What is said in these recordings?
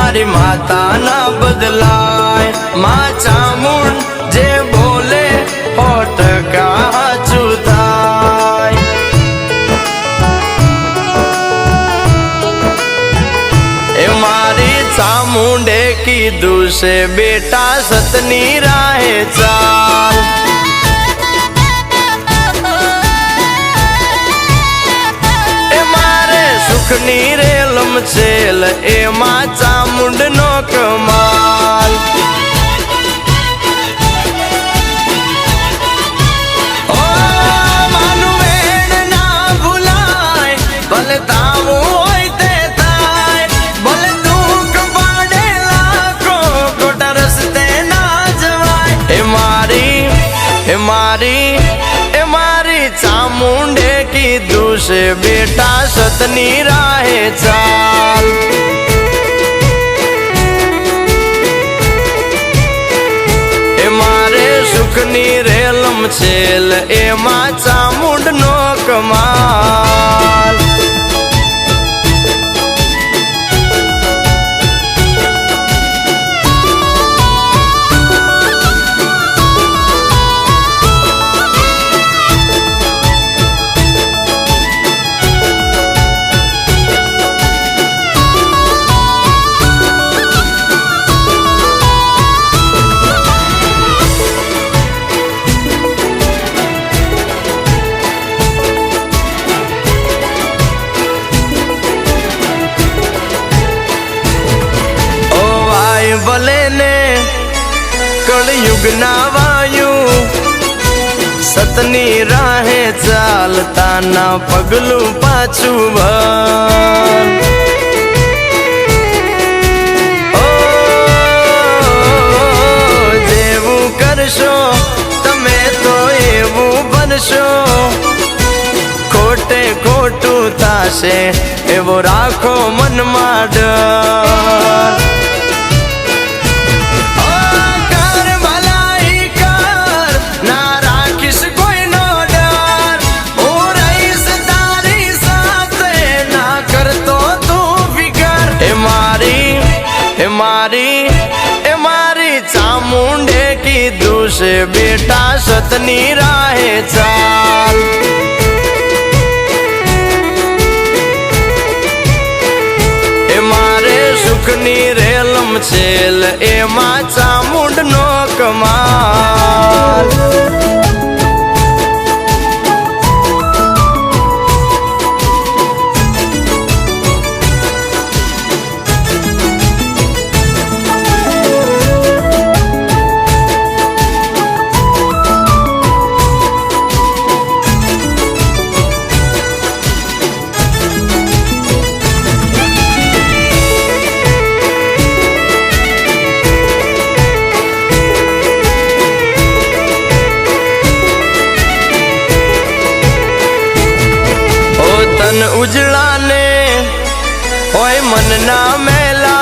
मारी माता ना बदलाय माँ चामुंड जे बोले 100% हाचुं थाय। ए मारी चामुंडे कीधुं से बेटा सतनी राहे चाल। सुखनी रेलम छेल एमा चामुंड नो कमाल। ओ मानु वेण ना भूलाय भले तावुं होय ते थाय भले दुख पाडे लाखो खोटा रस्ते ना जवाय। ए मारी चामुंडे कीधुं से बेटा सतनी राहे चाल। ए मारे सुखनी रेलम छेल एमा चामुंड नो कमाल। भले ने कलयुग ना वायु सतनी राहे चालता ना पगलू पाछू भर। ओ जेवू करशो तमे तो एवू बनशो खोटे खोटू थाशे एवो राखो मन मां डर। ए मारी चामुंडे कीधुं से बेटा सतनी राहे चाल। ए मारे सुखनी रेलम छेल एमा चामुंड नो कमाल। तन उजड़ा ने होय मन ना मेला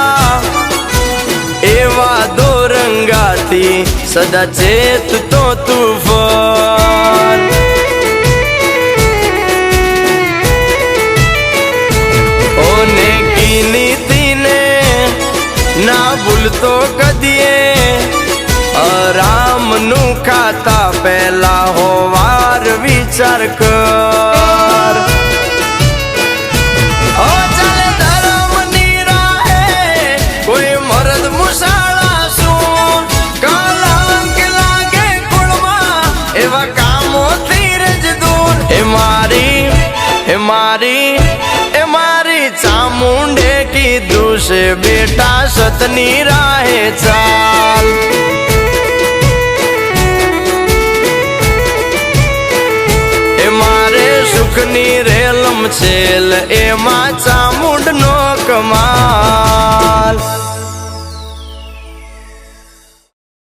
एवा दो रंगाती सदा चेत तो तूफान। ओने की नीति ने ना भूलतो कदिए आराम नु खाता पहला हो वार विचार कर। ए मारी चामुंडे कीधुं से बेटा सतनी राहे चाल। ए मारे सुखनी रेलम छेल एमा चामुंड नो कमाल।